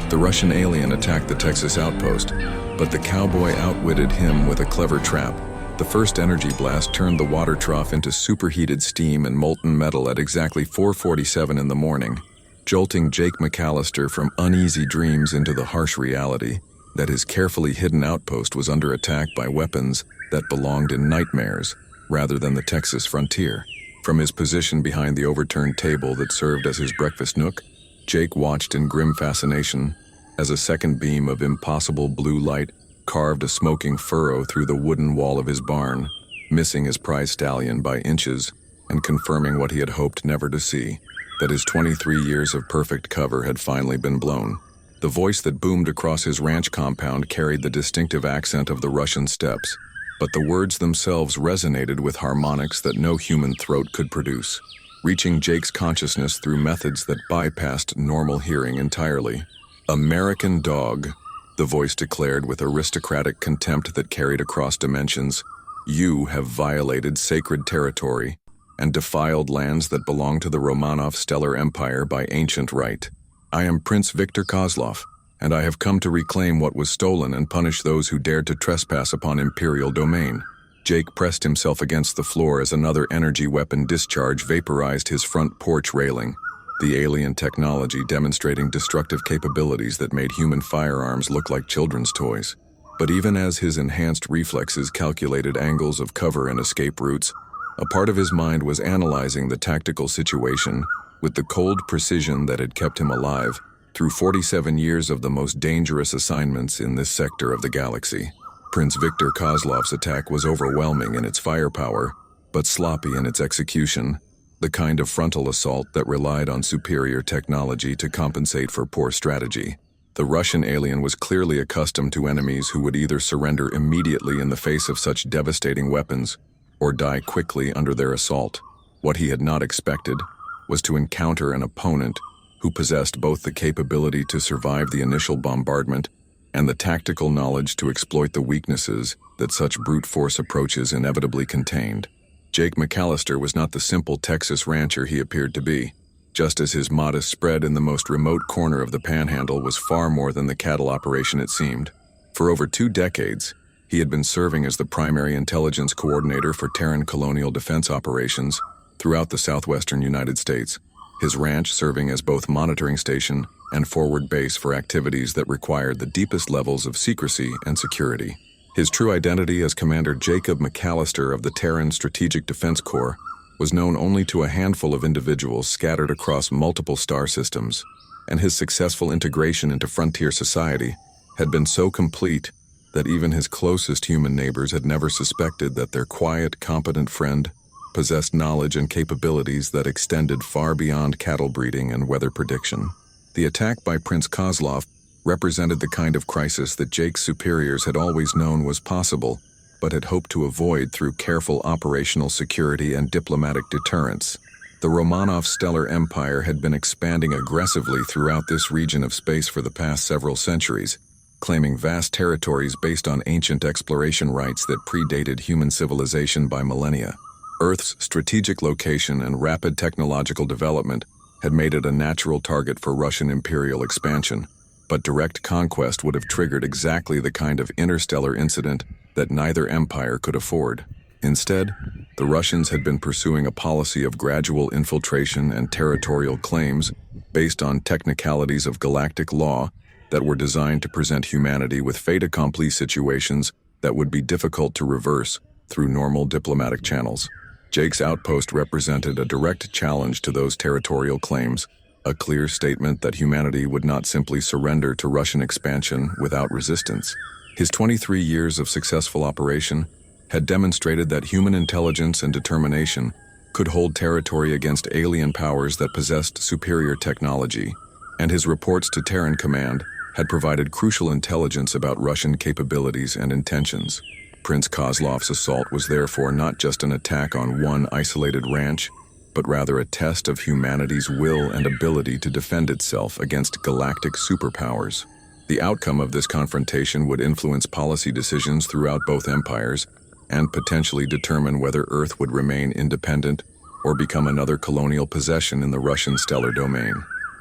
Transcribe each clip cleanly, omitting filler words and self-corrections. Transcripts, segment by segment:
The Russian alien attacked the Texas outpost, but the Cowboy outwitted him with a clever trap. The first energy blast turned the water trough into superheated steam and molten metal at exactly 4:47 in the morning, jolting Jake McAllister from uneasy dreams into the harsh reality that his carefully hidden outpost was under attack by weapons that belonged in nightmares rather than the Texas frontier. From his position behind the overturned table that served as his breakfast nook, Jake watched in grim fascination as a second beam of impossible blue light carved a smoking furrow through the wooden wall of his barn, missing his prize stallion by inches and confirming what he had hoped never to see, that his 23 years of perfect cover had finally been blown. The voice that boomed across his ranch compound carried the distinctive accent of the Russian steppes, but the words themselves resonated with harmonics that no human throat could produce, reaching Jake's consciousness through methods that bypassed normal hearing entirely. "American dog," the voice declared with aristocratic contempt that carried across dimensions. "You have violated sacred territory and defiled lands that belong to the Romanov stellar empire by ancient right. I am Prince Victor Kozlov, and I have come to reclaim what was stolen and punish those who dared to trespass upon imperial domain." Jake pressed himself against the floor as another energy weapon discharge vaporized his front porch railing, the alien technology demonstrating destructive capabilities that made human firearms look like children's toys. But even as his enhanced reflexes calculated angles of cover and escape routes, a part of his mind was analyzing the tactical situation with the cold precision that had kept him alive through 47 years of the most dangerous assignments in this sector of the galaxy. Prince Victor Kozlov's attack was overwhelming in its firepower, but sloppy in its execution, the kind of frontal assault that relied on superior technology to compensate for poor strategy. The Russian alien was clearly accustomed to enemies who would either surrender immediately in the face of such devastating weapons or die quickly under their assault. What he had not expected was to encounter an opponent who possessed both the capability to survive the initial bombardment and the tactical knowledge to exploit the weaknesses that such brute force approaches inevitably contained. Jake McAllister was not the simple Texas rancher he appeared to be, just as his modest spread in the most remote corner of the Panhandle was far more than the cattle operation it seemed. For over 2 decades, he had been serving as the primary intelligence coordinator for Terran colonial defense operations throughout the southwestern United States, his ranch serving as both monitoring station and forward base for activities that required the deepest levels of secrecy and security. His true identity as Commander Jacob McAllister of the Terran Strategic Defense Corps was known only to a handful of individuals scattered across multiple star systems, and his successful integration into frontier society had been so complete that even his closest human neighbors had never suspected that their quiet, competent friend possessed knowledge and capabilities that extended far beyond cattle breeding and weather prediction. The attack by Prince Kozlov represented the kind of crisis that Jake's superiors had always known was possible, but had hoped to avoid through careful operational security and diplomatic deterrence. The Romanov stellar empire had been expanding aggressively throughout this region of space for the past several centuries, claiming vast territories based on ancient exploration rights that predated human civilization by millennia. Earth's strategic location and rapid technological development had made it a natural target for Russian imperial expansion, but direct conquest would have triggered exactly the kind of interstellar incident that neither empire could afford. Instead, the Russians had been pursuing a policy of gradual infiltration and territorial claims based on technicalities of galactic law that were designed to present humanity with fait accompli situations that would be difficult to reverse through normal diplomatic channels. Jake's outpost represented a direct challenge to those territorial claims, a clear statement that humanity would not simply surrender to Russian expansion without resistance. His 23 years of successful operation had demonstrated that human intelligence and determination could hold territory against alien powers that possessed superior technology, and his reports to Terran Command had provided crucial intelligence about Russian capabilities and intentions. Prince Kozlov's assault was therefore not just an attack on one isolated ranch, but rather a test of humanity's will and ability to defend itself against galactic superpowers. The outcome of this confrontation would influence policy decisions throughout both empires and potentially determine whether Earth would remain independent or become another colonial possession in the Russian stellar domain.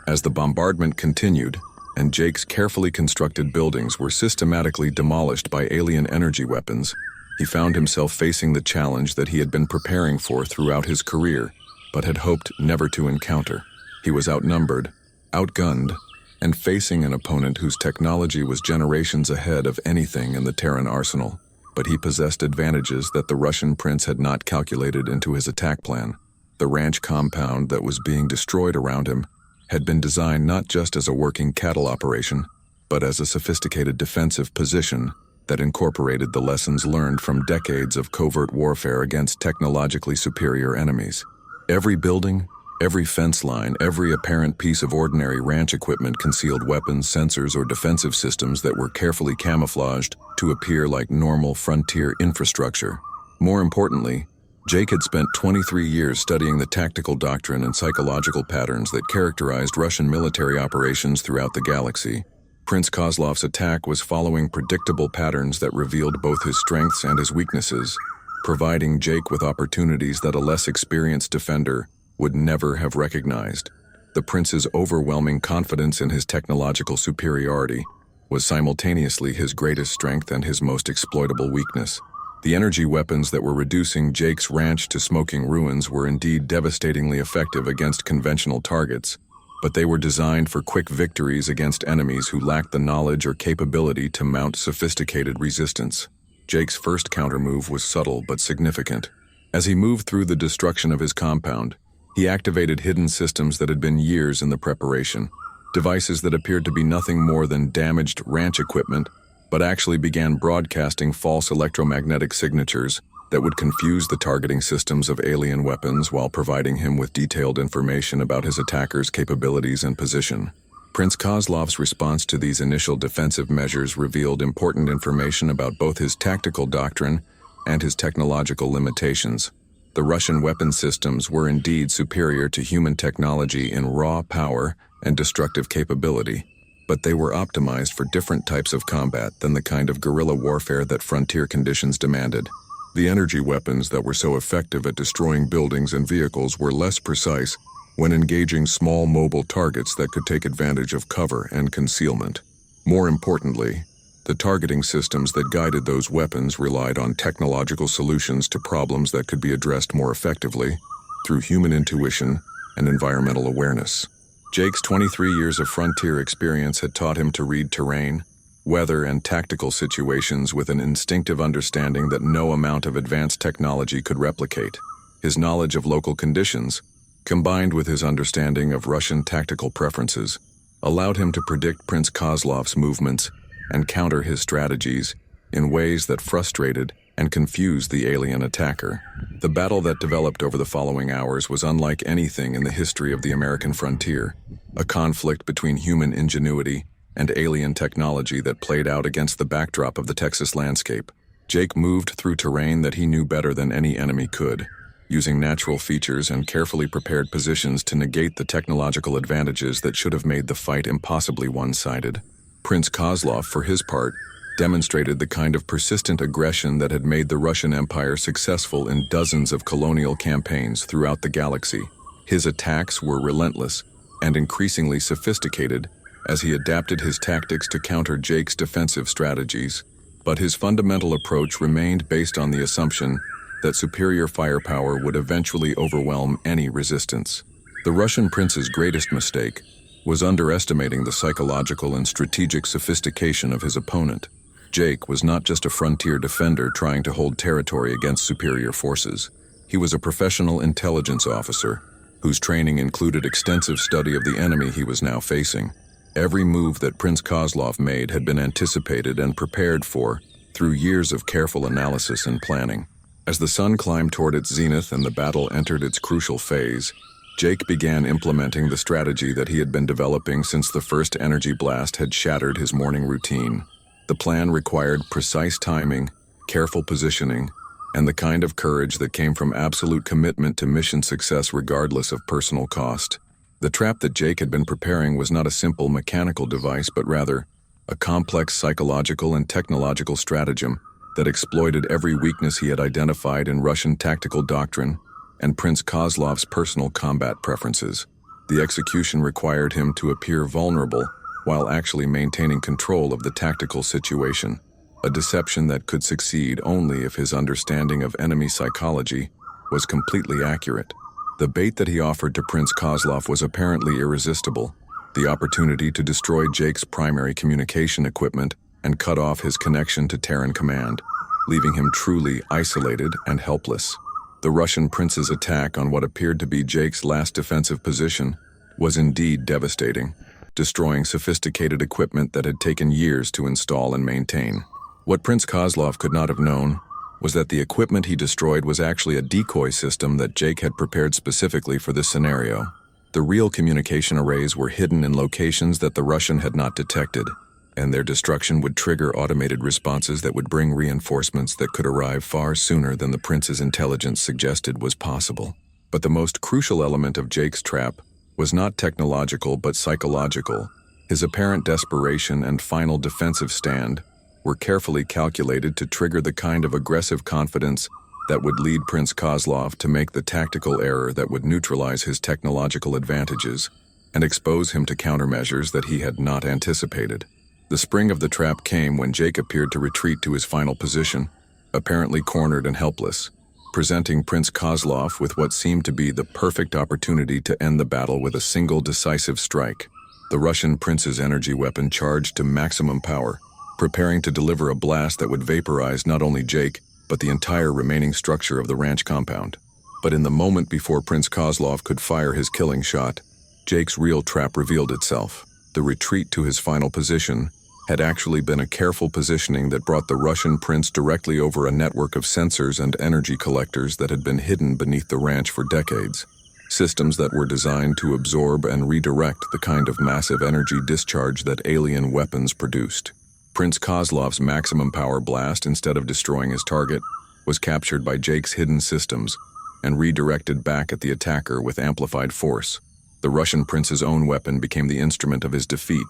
As the bombardment continued, and Jake's carefully constructed buildings were systematically demolished by alien energy weapons, he found himself facing the challenge that he had been preparing for throughout his career, but had hoped never to encounter. He was outnumbered, outgunned, and facing an opponent whose technology was generations ahead of anything in the Terran arsenal. But he possessed advantages that the Russian prince had not calculated into his attack plan. The ranch compound that was being destroyed around him had been designed not just as a working cattle operation, but as a sophisticated defensive position that incorporated the lessons learned from decades of covert warfare against technologically superior enemies. Every building, every fence line, every apparent piece of ordinary ranch equipment concealed weapons, sensors, or defensive systems that were carefully camouflaged to appear like normal frontier infrastructure. More importantly, Jake had spent 23 years studying the tactical doctrine and psychological patterns that characterized Russian military operations throughout the galaxy. Prince Kozlov's attack was following predictable patterns that revealed both his strengths and his weaknesses, providing Jake with opportunities that a less experienced defender would never have recognized. The prince's overwhelming confidence in his technological superiority was simultaneously his greatest strength and his most exploitable weakness. The energy weapons that were reducing Jake's ranch to smoking ruins were indeed devastatingly effective against conventional targets, but they were designed for quick victories against enemies who lacked the knowledge or capability to mount sophisticated resistance. Jake's first countermove was subtle but significant. As he moved through the destruction of his compound, he activated hidden systems that had been years in the preparation, devices that appeared to be nothing more than damaged ranch equipment, but actually began broadcasting false electromagnetic signatures that would confuse the targeting systems of alien weapons while providing him with detailed information about his attacker's capabilities and position. Prince Kozlov's response to these initial defensive measures revealed important information about both his tactical doctrine and his technological limitations. The Russian weapon systems were indeed superior to human technology in raw power and destructive capability, but they were optimized for different types of combat than the kind of guerrilla warfare that frontier conditions demanded. The energy weapons that were so effective at destroying buildings and vehicles were less precise when engaging small mobile targets that could take advantage of cover and concealment. More importantly, the targeting systems that guided those weapons relied on technological solutions to problems that could be addressed more effectively through human intuition and environmental awareness. Jake's 23 years of frontier experience had taught him to read terrain, weather, and tactical situations with an instinctive understanding that no amount of advanced technology could replicate. His knowledge of local conditions, combined with his understanding of Russian tactical preferences, allowed him to predict Prince Kozlov's movements and counter his strategies in ways that frustrated and confused the alien attacker. The battle that developed over the following hours was unlike anything in the history of the American frontier, a conflict between human ingenuity and alien technology that played out against the backdrop of the Texas landscape. Jake moved through terrain that he knew better than any enemy could, using natural features and carefully prepared positions to negate the technological advantages that should have made the fight impossibly one-sided. Prince Kozlov, for his part, demonstrated the kind of persistent aggression that had made the Russian Empire successful in dozens of colonial campaigns throughout the galaxy. His attacks were relentless and increasingly sophisticated as he adapted his tactics to counter Jake's defensive strategies, but his fundamental approach remained based on the assumption that superior firepower would eventually overwhelm any resistance. The Russian prince's greatest mistake was underestimating the psychological and strategic sophistication of his opponent. Jake was not just a frontier defender trying to hold territory against superior forces. He was a professional intelligence officer whose training included extensive study of the enemy he was now facing. Every move that Prince Kozlov made had been anticipated and prepared for through years of careful analysis and planning. As the sun climbed toward its zenith and the battle entered its crucial phase, Jake began implementing the strategy that he had been developing since the first energy blast had shattered his morning routine. The plan required precise timing, careful positioning, and the kind of courage that came from absolute commitment to mission success regardless of personal cost. The trap that Jake had been preparing was not a simple mechanical device, but rather a complex psychological and technological stratagem that exploited every weakness he had identified in Russian tactical doctrine and Prince Kozlov's personal combat preferences. The execution required him to appear vulnerable while actually maintaining control of the tactical situation, a deception that could succeed only if his understanding of enemy psychology was completely accurate. The bait that he offered to Prince Kozlov was apparently irresistible, the opportunity to destroy Jake's primary communication equipment and cut off his connection to Terran command, leaving him truly isolated and helpless. The Russian prince's attack on what appeared to be Jake's last defensive position was indeed devastating, destroying sophisticated equipment that had taken years to install and maintain. What Prince Kozlov could not have known was that the equipment he destroyed was actually a decoy system that Jake had prepared specifically for this scenario. The real communication arrays were hidden in locations that the Russian had not detected, and their destruction would trigger automated responses that would bring reinforcements that could arrive far sooner than the prince's intelligence suggested was possible. But the most crucial element of Jake's trap was not technological but psychological. His apparent desperation and final defensive stand were carefully calculated to trigger the kind of aggressive confidence that would lead Prince Kozlov to make the tactical error that would neutralize his technological advantages and expose him to countermeasures that he had not anticipated. The spring of the trap came when Jake appeared to retreat to his final position, apparently cornered and helpless, presenting Prince Kozlov with what seemed to be the perfect opportunity to end the battle with a single decisive strike. The Russian prince's energy weapon charged to maximum power, preparing to deliver a blast that would vaporize not only Jake, but the entire remaining structure of the ranch compound. But in the moment before Prince Kozlov could fire his killing shot, Jake's real trap revealed itself. The retreat to his final position had actually been a careful positioning that brought the Russian prince directly over a network of sensors and energy collectors that had been hidden beneath the ranch for decades. Systems that were designed to absorb and redirect the kind of massive energy discharge that alien weapons produced. Prince Kozlov's maximum power blast, instead of destroying his target, was captured by Jake's hidden systems and redirected back at the attacker with amplified force. The Russian prince's own weapon became the instrument of his defeat,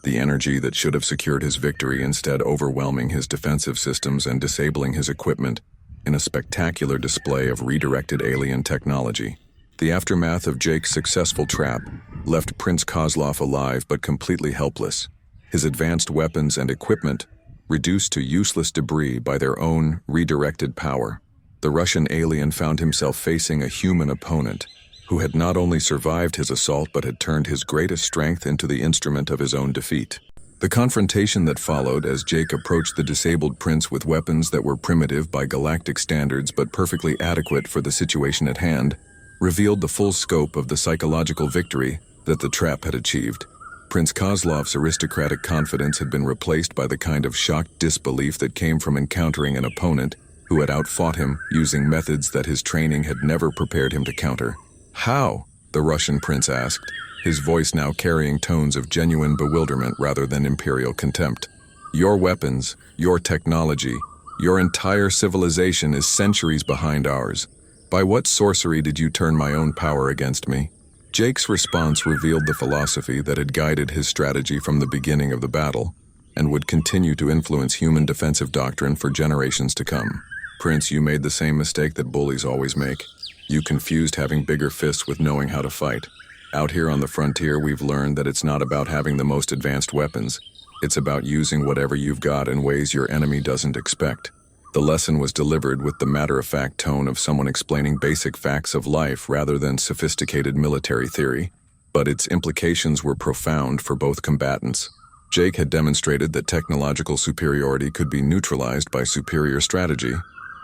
the energy that should have secured his victory instead overwhelming his defensive systems and disabling his equipment in a spectacular display of redirected alien technology. The aftermath of Jake's successful trap left Prince Kozlov alive but completely helpless, his advanced weapons and equipment reduced to useless debris by their own redirected power. The Russian alien found himself facing a human opponent who had not only survived his assault but had turned his greatest strength into the instrument of his own defeat. The confrontation that followed as Jake approached the disabled prince with weapons that were primitive by galactic standards but perfectly adequate for the situation at hand revealed the full scope of the psychological victory that the trap had achieved. Prince Kozlov's aristocratic confidence had been replaced by the kind of shocked disbelief that came from encountering an opponent who had outfought him using methods that his training had never prepared him to counter. "How?" the Russian prince asked, his voice now carrying tones of genuine bewilderment rather than imperial contempt. "Your weapons, your technology, your entire civilization is centuries behind ours. By what sorcery did you turn my own power against me?" Jake's response revealed the philosophy that had guided his strategy from the beginning of the battle and would continue to influence human defensive doctrine for generations to come. "Prince, you made the same mistake that bullies always make. You confused having bigger fists with knowing how to fight. Out here on the frontier, we've learned that it's not about having the most advanced weapons. It's about using whatever you've got in ways your enemy doesn't expect." The lesson was delivered with the matter-of-fact tone of someone explaining basic facts of life rather than sophisticated military theory, but its implications were profound for both combatants. Jake had demonstrated that technological superiority could be neutralized by superior strategy,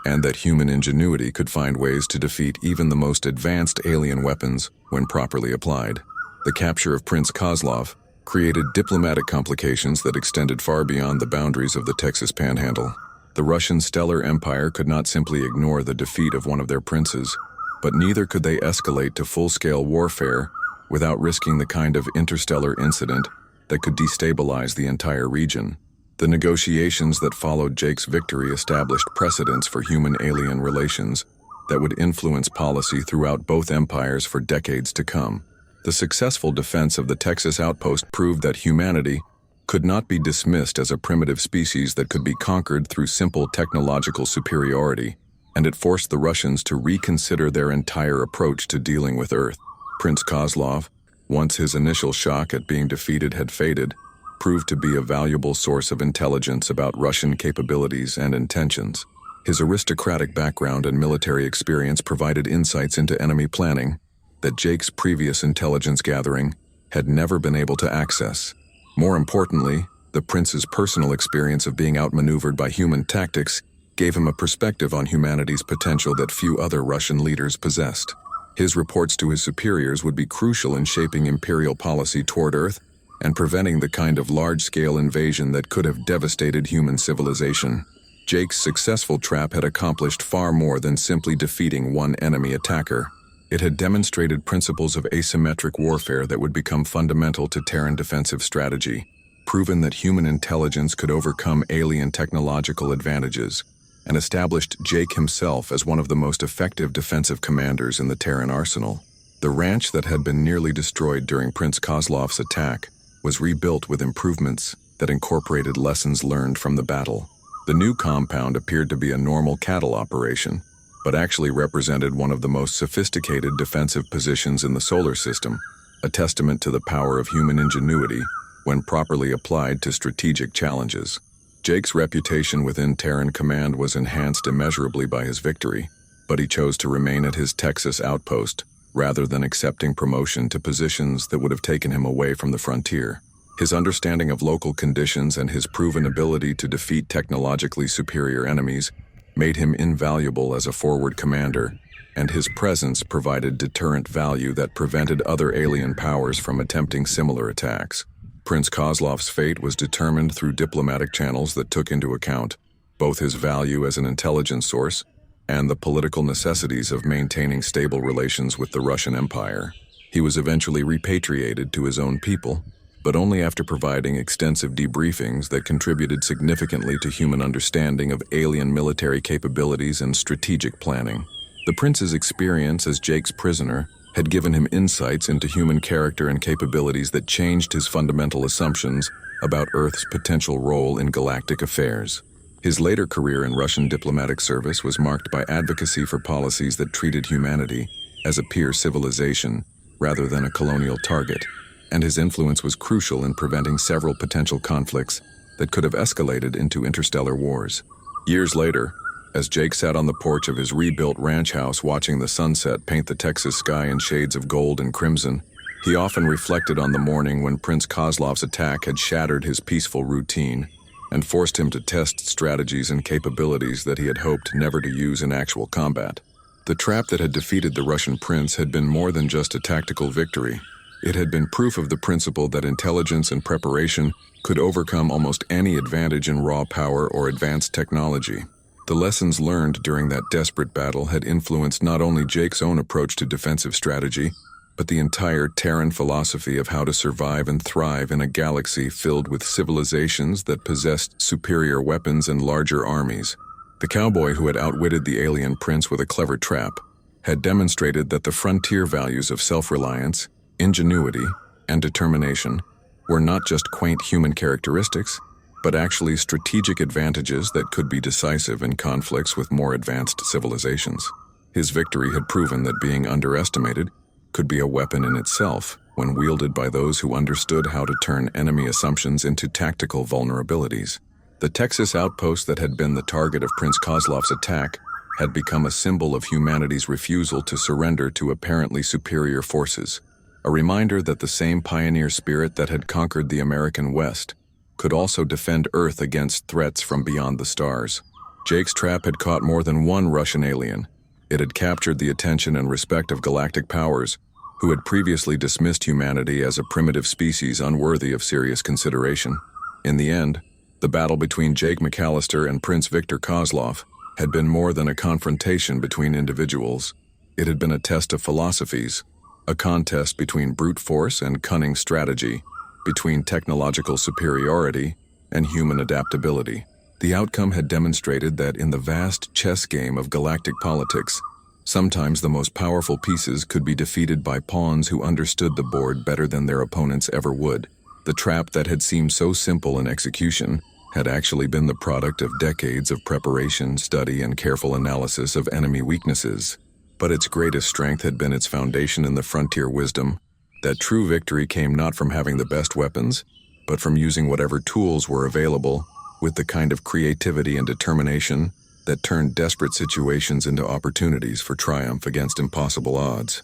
and that human ingenuity could find ways to defeat even the most advanced alien weapons when properly applied. The capture of Prince Kozlov created diplomatic complications that extended far beyond the boundaries of the Texas Panhandle. The Russian stellar empire could not simply ignore the defeat of one of their princes, but neither could they escalate to full-scale warfare without risking the kind of interstellar incident that could destabilize the entire region. The negotiations that followed Jake's victory established precedents for human-alien relations that would influence policy throughout both empires for decades to come. The successful defense of the Texas Outpost proved that humanity could not be dismissed as a primitive species that could be conquered through simple technological superiority, and it forced the Russians to reconsider their entire approach to dealing with Earth. Prince Kozlov, once his initial shock at being defeated had faded, proved to be a valuable source of intelligence about Russian capabilities and intentions. His aristocratic background and military experience provided insights into enemy planning that Jake's previous intelligence gathering had never been able to access. More importantly, the prince's personal experience of being outmaneuvered by human tactics gave him a perspective on humanity's potential that few other Russian leaders possessed. His reports to his superiors would be crucial in shaping imperial policy toward Earth and preventing the kind of large-scale invasion that could have devastated human civilization. Jake's successful trap had accomplished far more than simply defeating one enemy attacker. It had demonstrated principles of asymmetric warfare that would become fundamental to Terran defensive strategy, proven that human intelligence could overcome alien technological advantages, and established Jake himself as one of the most effective defensive commanders in the Terran arsenal. The ranch that had been nearly destroyed during Prince Kozlov's attack was rebuilt with improvements that incorporated lessons learned from the battle. The new compound appeared to be a normal cattle operation, but actually represented one of the most sophisticated defensive positions in the solar system, a testament to the power of human ingenuity when properly applied to strategic challenges. Jake's reputation within Terran Command was enhanced immeasurably by his victory, but he chose to remain at his Texas outpost rather than accepting promotion to positions that would have taken him away from the frontier. His understanding of local conditions and his proven ability to defeat technologically superior enemies made him invaluable as a forward commander, and his presence provided deterrent value that prevented other alien powers from attempting similar attacks. Prince Kozlov's fate was determined through diplomatic channels that took into account both his value as an intelligence source and the political necessities of maintaining stable relations with the Russian Empire. He was eventually repatriated to his own people, but only after providing extensive debriefings that contributed significantly to human understanding of alien military capabilities and strategic planning. The prince's experience as Jake's prisoner had given him insights into human character and capabilities that changed his fundamental assumptions about Earth's potential role in galactic affairs. His later career in Russian diplomatic service was marked by advocacy for policies that treated humanity as a peer civilization rather than a colonial target, and his influence was crucial in preventing several potential conflicts that could have escalated into interstellar wars. Years later, as Jake sat on the porch of his rebuilt ranch house watching the sunset paint the Texas sky in shades of gold and crimson, he often reflected on the morning when Prince Kozlov's attack had shattered his peaceful routine and forced him to test strategies and capabilities that he had hoped never to use in actual combat. The trap that had defeated the Russian prince had been more than just a tactical victory. It had been proof of the principle that intelligence and preparation could overcome almost any advantage in raw power or advanced technology. The lessons learned during that desperate battle had influenced not only Jake's own approach to defensive strategy, but the entire Terran philosophy of how to survive and thrive in a galaxy filled with civilizations that possessed superior weapons and larger armies. The cowboy who had outwitted the alien prince with a clever trap had demonstrated that the frontier values of self-reliance, ingenuity, and determination were not just quaint human characteristics, but actually strategic advantages that could be decisive in conflicts with more advanced civilizations. His victory had proven that being underestimated could be a weapon in itself when wielded by those who understood how to turn enemy assumptions into tactical vulnerabilities. The Texas outpost that had been the target of Prince Kozlov's attack had become a symbol of humanity's refusal to surrender to apparently superior forces, a reminder that the same pioneer spirit that had conquered the American West could also defend Earth against threats from beyond the stars. Jake's trap had caught more than one Russian alien. It had captured the attention and respect of galactic powers, who had previously dismissed humanity as a primitive species unworthy of serious consideration. In the end, the battle between Jake McAllister and Prince Victor Kozlov had been more than a confrontation between individuals. It had been a test of philosophies, a contest between brute force and cunning strategy, between technological superiority and human adaptability. The outcome had demonstrated that in the vast chess game of galactic politics, sometimes the most powerful pieces could be defeated by pawns who understood the board better than their opponents ever would. The trap that had seemed so simple in execution had actually been the product of decades of preparation, study, and careful analysis of enemy weaknesses. But its greatest strength had been its foundation in the frontier wisdom that true victory came not from having the best weapons, but from using whatever tools were available, with the kind of creativity and determination that turned desperate situations into opportunities for triumph against impossible odds.